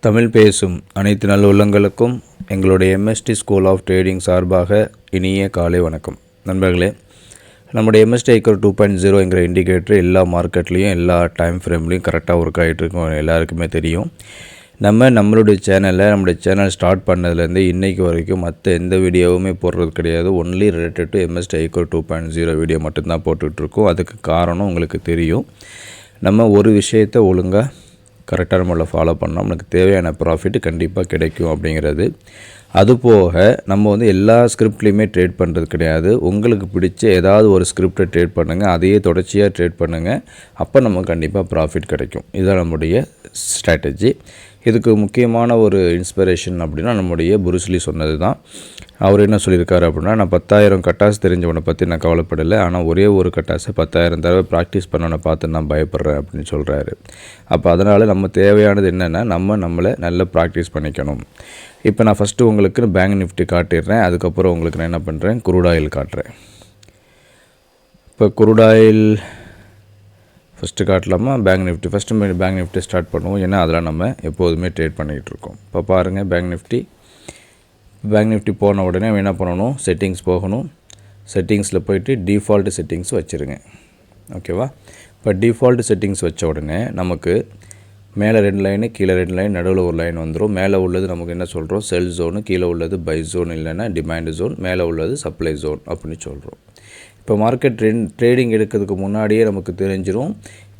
தமிழ் பேசும் அனைத்து நல்ல உள்ளங்களுக்கும் எங்களுடைய எம்எஸ்டி ஸ்கூல் ஆஃப் ட்ரேடிங் சார்பாக இனிய காலை வணக்கம். நண்பர்களே, நம்முடைய எம்எஸ்டி iCore 2.0 என்கிற இண்டிகேட்டர் எல்லா மார்க்கெட்லேயும் எல்லா டைம் ஃப்ரேம்லேயும் கரெக்டாக ஒர்க் ஆகிட்டு இருக்கும். எல்லாருக்குமே தெரியும். நம்மளுடைய சேனல் ஸ்டார்ட் பண்ணதுலேருந்து இன்றைக்கு வரைக்கும் மற்ற எந்த வீடியோவுமே போடுறது கிடையாது. Only related to MST iCore 2.0 video மட்டும்தான் போட்டுட்ருக்கோம். அதுக்கு காரணம் உங்களுக்கு தெரியும். நம்ம ஒரு விஷயத்தை ஒழுங்காக கரெக்டாக நம்மளை ஃபாலோ பண்ணோம், நமக்கு தேவையான ப்ராஃபிட் கண்டிப்பாக கிடைக்கும் அப்படிங்கிறது. அதுபோக நம்ம எல்லா ஸ்கிரிப்ட்லேயுமே ட்ரேட் பண்ணுறது கிடையாது. உங்களுக்கு பிடிச்ச ஏதாவது ஒரு ஸ்கிரிப்டை ட்ரேட் பண்ணுங்கள், அதையே தொடர்ச்சியாக ட்ரேட் பண்ணுங்கள். அப்போ நமக்கு கண்டிப்பாக ப்ராஃபிட் கிடைக்கும். இதுதான் நம்முடைய ஸ்ட்ராட்டஜி. இதுக்கு முக்கியமான ஒரு இன்ஸ்பிரேஷன் அப்படின்னா நம்முடைய புருஸ்லி சொன்னது தான். அவர் என்ன சொல்லியிருக்காரு அப்படின்னா, நான் 10,000 கட்டாஸ் தெரிஞ்சவனை பற்றி நான் கவலைப்படலை, ஆனால் ஒரே ஒரு கட்டாஸை 10,000 தடவை ப்ராக்டிஸ் பண்ணவனை பார்த்து நான் பயப்படுறேன் அப்படின்னு சொல்கிறாரு. அப்போ அதனால் நம்ம தேவையானது என்னென்னா நம்மளை நல்லா ப்ராக்டிஸ் பண்ணிக்கணும். இப்போ நான் ஃபஸ்ட்டு உங்களுக்கு பேங்க் நிஃப்டி காட்டிடுறேன். அதுக்கப்புறம் உங்களுக்கு நான் என்ன பண்ணுறேன், குரூடாயில் காட்டுறேன். இப்போ குரூடாயில் ஃபஸ்ட்டு காட்டலாமா, bank Nifty bank Nifty start பண்ணுவோம். ஏன்னா அதெல்லாம் நம்ம எப்போதுமே ட்ரேட் பண்ணிகிட்டு இருக்கோம். இப்போ பாருங்கள், பேங்க் நிஃப்டி போன உடனே என்ன பண்ணணும், செட்டிங்ஸ் போகணும். செட்டிங்ஸில் போய்ட்டு டிஃபால்ட் செட்டிங்ஸ் வச்சுருங்க. ஓகேவா? இப்போ டிஃபால்ட் செட்டிங்ஸ் வச்ச உடனே நமக்கு மேலே 2 லைனு, கீழே 2 லைன், நடுவில் ஒரு லைன் வந்துடும். மேலே உள்ளது நமக்கு என்ன சொல்கிறோம், செல் ஜோனு, கீழே உள்ளது பை ஜோன் இல்லைன்னா டிமாண்ட் ஜோன், மேலே உள்ளது சப்ளை ஜோன் அப்படின்னு சொல்கிறோம். இப்போ மார்க்கெட் ட்ரேடிங் எடுக்கிறதுக்கு முன்னாடியே நமக்கு தெரிஞ்சிடும்,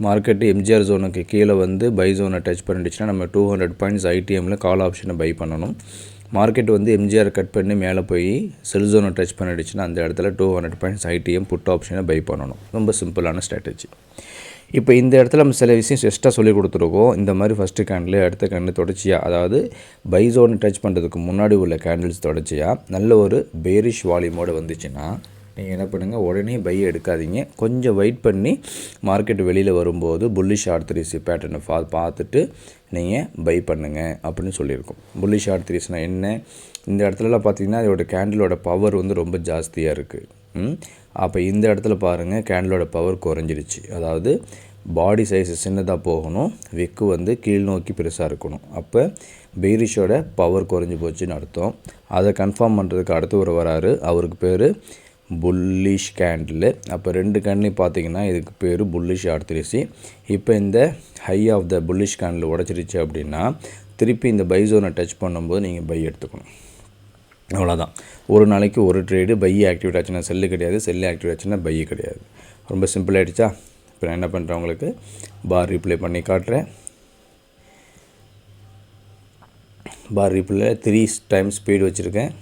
மார்க்கெட்டு எம்ஜிஆர் ஜோனுக்கு கீழே பை ஜோனை டச் பண்ணிடுச்சுன்னா நம்ம 200 பாயிண்ட்ஸ் ஐடிஎம்மில் கால் ஆப்ஷனை பை பண்ணணும். மார்க்கெட் எம்ஜிஆர் கட் பண்ணி மேலே போய் செல் ஜோனை டச் பண்ணிடுச்சுன்னா அந்த இடத்துல 200 பாயிண்ட்ஸ் ஐடிஎம் புட் ஆப்ஷனை பை பண்ணணும். ரொம்ப சிம்பிளான ஸ்ட்ராட்டஜி. இப்போ இந்த இடத்துல நம்ம சில விஷயம் எக்ஸ்ட்ரா சொல்லி கொடுத்துருக்கோம். இந்த மாதிரி ஃபஸ்ட்டு கேண்டில், அடுத்த கேண்டில் தொடர்ச்சியாக, அதாவது பை ஜோனை டச் பண்ணுறதுக்கு முன்னாடி உள்ள கேண்டில்ஸ் தொடர்ச்சியாக நல்ல ஒரு பேரிஷ் வால்யூமோடு வந்துச்சுன்னா நீங்கள் என்ன பண்ணுங்கள், உடனே பை எடுக்காதீங்க. கொஞ்சம் வெயிட் பண்ணி மார்க்கெட் வெளியில் வரும்போது புல்லிஷ் R3C பேட்டர்னை பார்த்துட்டு நீங்கள் பை பண்ணுங்கள் அப்படின்னு சொல்லியிருக்கோம். புல்லிஷ் R3Cனா என்ன, இந்த இடத்துலலாம் பார்த்தீங்கன்னா அதோட கேண்டிலோட பவர் ரொம்ப ஜாஸ்தியாக இருக்குது. அப்போ இந்த இடத்துல பாருங்கள், கேண்டிலோட பவர் குறைஞ்சிருச்சு. அதாவது பாடி சைஸ் சின்னதாக போகணும், விக்கு கீழ் நோக்கி பெருசாக இருக்கணும். அப்போ பேரிஷோட பவர் குறைஞ்சி போச்சுன்னு அர்த்தம். அதை கன்ஃபார்ம் பண்ணுறதுக்கு அடுத்து வராரு, அவருக்கு பேர் புல்லிஷ் கேண்டில். அப்போ 2 கேண்டிலையும் பார்த்தீங்கன்னா இதுக்கு பேர் புல்லிஷ் R3C. இப்போ இந்த high of the bullish candle உடச்சிருச்சு அப்படின்னா திருப்பி இந்த பை ஜோனை டச் பண்ணும்போது நீங்கள் பை எடுத்துக்கணும். அவ்வளோதான். ஒரு நாளைக்கு ஒரு ட்ரேடு. பை ஆக்டிவேட் ஆச்சுன்னா செல்லு கிடையாது, செல்லு ஆக்டிவேட் ஆச்சுன்னா பை கிடையாது. ரொம்ப சிம்பிள் ஆகிடுச்சா? இப்போ நான் என்ன பண்ணுறேன், உங்களுக்கு பார் ரீப்ளே பண்ணி காட்டுறேன். பார் ரீப்ளே 3 டைம்ஸ் ஸ்பீடு வச்சுருக்கேன்.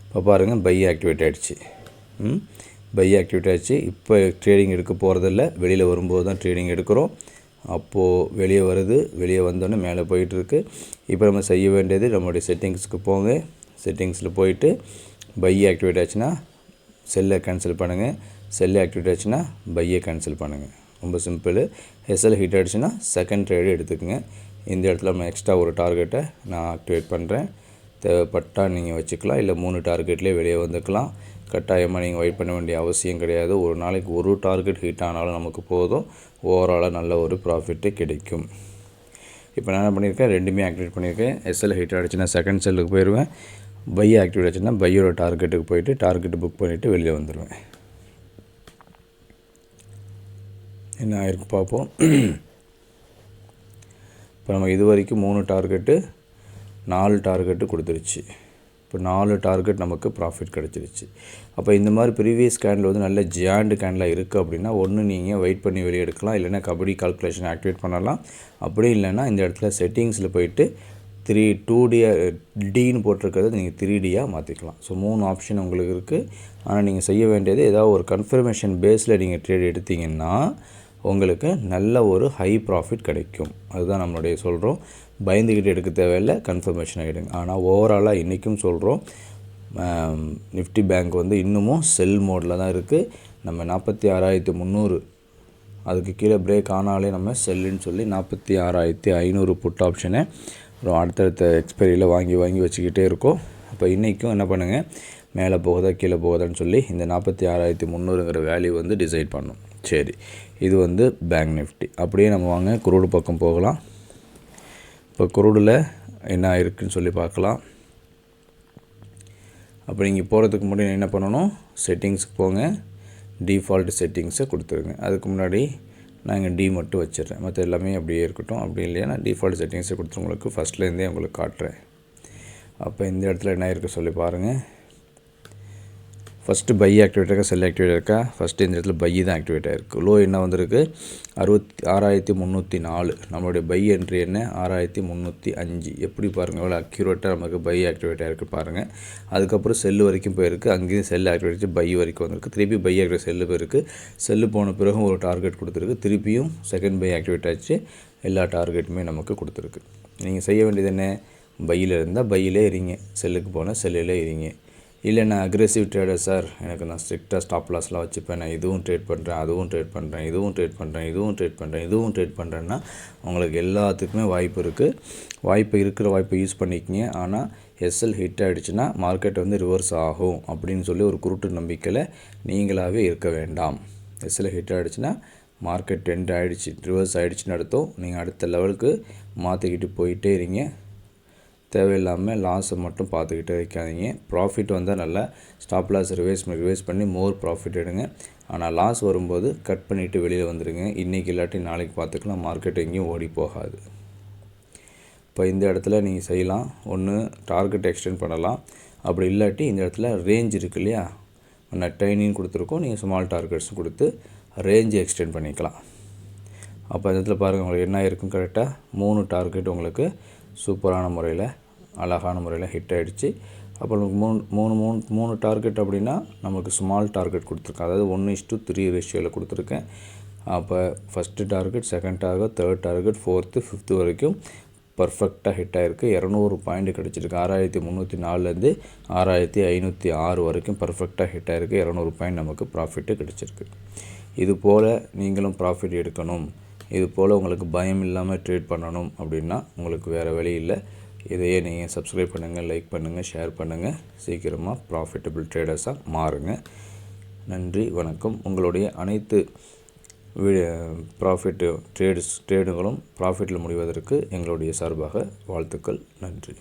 இப்போ பாருங்கள், பை ஆக்டிவேட் ஆகிடுச்சு. பை ஆக்டிவேட் ஆகிடுச்சு. இப்போ ட்ரேடிங் எடுக்க போகிறதில்ல, வெளியில் வரும்போது தான் ட்ரேடிங் எடுக்கிறோம். அப்போது வெளியே வருது, வெளியே வந்தோடனே மேலே போயிட்டுருக்கு. இப்போ நம்ம செய்ய வேண்டியது, நம்மளுடைய செட்டிங்ஸுக்கு போங்க. செட்டிங்ஸில் போயிட்டு பை ஆக்டிவேட் ஆச்சுன்னா செல்லை கேன்சல் பண்ணுங்கள், செல்லை ஆக்டிவேட் ஆச்சுன்னா பையை கேன்சல் பண்ணுங்கள். ரொம்ப சிம்பிள். எஸ்எல் ஹிட் ஆகிடுச்சுன்னா செகண்ட் ட்ரேடு எடுத்துக்கோங்க. இந்த இடத்துல நம்ம எக்ஸ்ட்ரா ஒரு டார்கெட்டை நான் ஆக்டிவேட் பண்ணுறேன். தேவைப்பட்டால் நீங்கள் வச்சுக்கலாம், இல்லை 3 டார்கெட்லேயே வெளியே வந்துக்கலாம். கட்டாயமாக நீங்கள் வெயிட் பண்ண வேண்டிய அவசியம் கிடையாது. ஒரு நாளைக்கு ஒரு டார்கெட் ஹிட் ஆனாலும் நமக்கு போதும், ஓவராலாக நல்ல ஒரு ப்ராஃபிட்டு கிடைக்கும். இப்போ நான் என்ன பண்ணியிருக்கேன், 2மே ஆக்டிவேட் பண்ணியிருக்கேன். எஸ்எல் ஹிட் ஆகிடுச்சுன்னா செகண்ட் செல்லுக்கு போயிடுவேன், பை ஆக்டிவேட் ஆச்சுன்னா பையோட டார்கெட்டுக்கு போயிட்டு டார்கெட்டு புக் பண்ணிவிட்டு வெளியே வந்துடுவேன். என்ன ஆயிருக்கு பார்ப்போம். இப்போ நம்ம இது வரைக்கும் 3 டார்கெட்டு 4 டார்கெட்டு கொடுத்துருச்சு. இப்போ 4 டார்கெட் நமக்கு ப்ராஃபிட் கிடச்சிருச்சு. அப்போ இந்த மாதிரி ப்ரீவியஸ் கேண்டில் நல்ல ஜியாண்டு கேண்டிலாக இருக்குது அப்படின்னா ஒன்று நீங்கள் வெயிட் பண்ணி வெளியே எடுக்கலாம், இல்லைன்னா கபடி கால்குலேஷன் ஆக்டிவேட் பண்ணலாம். அப்படி இல்லைன்னா இந்த இடத்துல செட்டிங்ஸில் போயிட்டு 2Dன்னு போட்டிருக்கிறத நீங்கள் 3Dயாக மாற்றிக்கலாம். ஸோ 3 ஆப்ஷன் உங்களுக்கு இருக்குது. ஆனால் நீங்கள் செய்ய வேண்டியது, ஏதாவது ஒரு கன்ஃபர்மேஷன் பேஸில் நீங்கள் ட்ரேட் எடுத்திங்கன்னா உங்களுக்கு நல்ல ஒரு ஹை ப்ராஃபிட் கிடைக்கும். அதுதான் நம்மளுடைய சொல்கிறோம். பயந்துக்கிட்டு எடுக்க தேவையில்லை, கன்ஃபர்மேஷன் எடுங்க. ஆனால் ஓவராலாக இன்றைக்கும் சொல்கிறோம், நிஃப்டி பேங்க் இன்னமும் செல் மோடில் தான் இருக்குது. நம்ம 46,300 அதுக்கு கீழே பிரேக் ஆனாலே நம்ம செல்லுன்னு சொல்லி 46,500 புட் ஆப்ஷனை அடுத்தடுத்த எக்ஸ்பைரியில் வாங்கி வச்சுக்கிட்டே இருக்கோம். அப்போ இன்றைக்கும் என்ன பண்ணுங்கள், மேலே போகுதா கீழே போகுதான்னு சொல்லி இந்த 46,300ங்கிற வேல்யூ டிசைட் பண்ணணும். சரி, இது பேங்க் நிஃப்டி. அப்படியே நம்ம வாங்க குரூடு பக்கம் போகலாம். இப்போ குரூடில் என்ன ஆயிருக்குன்னு சொல்லி பார்க்கலாம். அப்போ நீங்கள் போகிறதுக்கு முன்னாடி என்ன பண்ணணும், செட்டிங்ஸுக்கு போங்க, டிஃபால்ட் செட்டிங்ஸை கொடுத்துருங்க. அதுக்கு முன்னாடி நான் இங்கே டி மட்டும் வச்சிடுறேன், மற்ற எல்லாமே அப்படியே இருக்கட்டும். அப்படி இல்லையா நான் டிஃபால்ட் செட்டிங்ஸை கொடுத்து உங்களுக்கு ஃபஸ்ட்லேருந்தே உங்களுக்கு காட்டுறேன். அப்போ இந்த இடத்துல என்ன இருக்குது சொல்லி பாருங்கள். ஃபஸ்ட்டு பை ஆக்டிவேட் இருக்கா, செல் ஆக்டிவேட் இருக்கா? ஃபஸ்ட்டு இந்த இடத்துல பை தான் ஆக்டிவேட் ஆகிருக்கு. லோ என்ன வந்திருக்கு, 6304. நம்மளுடைய பை என்ட்ரி என்ன, 6305. எப்படி பாருங்கள், எவ்வளோ அக்யூரேட்டாக நமக்கு பை ஆக்டிவேட் ஆகிருக்கு பாருங்கள். அதுக்கப்புறம் செல்லு வரைக்கும் போயிருக்கு, அங்கேயும் செல் ஆக்டிவேட் ஆகிடுச்சு, பை வரைக்கும் வந்திருக்கு. திருப்பி பை ஆக்டிவேட் செல்லு போயிருக்கு, செல்லு போன பிறகு ஒரு டார்கெட் கொடுத்துருக்கு, திருப்பியும் செகண்ட் பை ஆக்டிவேட் ஆகிடுச்சு, எல்லா டார்கெட்டுமே நமக்கு கொடுத்துருக்கு. நீங்கள் செய்ய வேண்டியது என்ன, பையில் இருந்தால் பையிலே இருங்க, செல்லுக்கு போனால் செல்லில் இருங்க. இல்லை நான் அக்ரெசிவ் ட்ரேடர் சார், எனக்கு நான் ஸ்ட்ரிக்டாக ஸ்டாப் லாஸ்லாம் வச்சுப்பேன், நான் இதுவும் ட்ரேட் பண்ணுறேன், அதுவும் ட்ரேட் பண்ணுறேன், இதுவும் ட்ரேட் பண்ணுறேன், இதுவும் ட்ரேட் பண்ணுறேன், இதுவும் ட்ரேட் பண்ணுறேன்னா உங்களுக்கு எல்லாத்துக்குமே வாய்ப்பு இருக்குது. இருக்கிற வாய்ப்பை யூஸ் பண்ணிக்கிங்க. ஆனால் எஸ்எல் ஹிட் ஆகிடுச்சுன்னா மார்க்கெட் வந்து ரிவர்ஸ் ஆகும் அப்படின்னு சொல்லி ஒரு குருட்டு நம்பிக்கையில் நீங்களாகவே இருக்க வேண்டாம். எஸ்எல் ஹிட் ஆகிடுச்சுன்னா மார்க்கெட் ட்ரெண்ட் ஆகிடுச்சு, ரிவர்ஸ் ஆகிடுச்சுன்னு அர்த்தம். நீங்கள் அடுத்த லெவலுக்கு மாற்றிக்கிட்டு போயிட்டே இருங்க. தேவையில்லாமல் லாஸை மட்டும் பார்த்துக்கிட்டே வைக்காதீங்க. ப்ராஃபிட் வந்தால் நல்லா ஸ்டாப் லாஸ் ரிவைஸ் பண்ணி மோர் ப்ராஃபிட் எடுங்க. ஆனால் லாஸ் வரும்போது கட் பண்ணிவிட்டு வெளியில் வந்துடுங்க. இன்றைக்கி இல்லாட்டி நாளைக்கு பார்த்துக்கலாம், மார்க்கெட் எங்கேயும் ஓடி போகாது. இப்போ இந்த இடத்துல நீங்கள் செய்யலாம், ஒன்று டார்கெட் எக்ஸ்டெண்ட் பண்ணலாம், அப்படி இல்லாட்டி இந்த இடத்துல ரேஞ்ச் இருக்குது இல்லையா, டைனின்னு கொடுத்துருக்கோம், நீங்கள் ஸ்மால் டார்கெட்ஸும் கொடுத்து ரேஞ்சு எக்ஸ்டெண்ட் பண்ணிக்கலாம். அப்போ இந்த இடத்துல பாருங்கள் உங்களுக்கு என்ன இருக்கும், கரெக்டாக 3 டார்கெட் உங்களுக்கு சூப்பரான முறையில் அழகான முறையில் ஹிட் ஆகிடுச்சு. அப்போ நமக்கு மூணு டார்கெட் அப்படின்னா நமக்கு ஸ்மால் டார்கெட் கொடுத்துருக்கேன், அதாவது 1:3 ரேஷியோவில் கொடுத்துருக்கேன். அப்போ first target, second target, third target, fourth, fifth வரைக்கும் பர்ஃபெக்டாக ஹிட் ஆகிருக்கு. 200 பாயிண்ட் கிடச்சிருக்கு. 6304லேருந்து 6506 வரைக்கும் பர்ஃபெக்டாக ஹிட் ஆகிருக்கு. 200 பாயிண்ட் நமக்கு ப்ராஃபிட்டு கிடச்சிருக்கு. இது போல் நீங்களும் ப்ராஃபிட் எடுக்கணும், இது போல் உங்களுக்கு பயம் இல்லாமல் ட்ரேட் பண்ணணும் அப்படின்னா உங்களுக்கு வேறு வழி இல்லை. இதையே நீங்கள் சப்ஸ்கிரைப் பண்ணுங்கள், லைக் பண்ணுங்கள், ஷேர் பண்ணுங்கள். சீக்கிரமாக ப்ராஃபிட்டபிள் ட்ரேடர்ஸாக மாறுங்க. நன்றி, வணக்கம். உங்களுடைய அனைத்து ட்ரேடுகளும் ப்ராஃபிட்டில் முடிவதற்கு எங்களுடைய சார்பாக வாழ்த்துக்கள். நன்றி.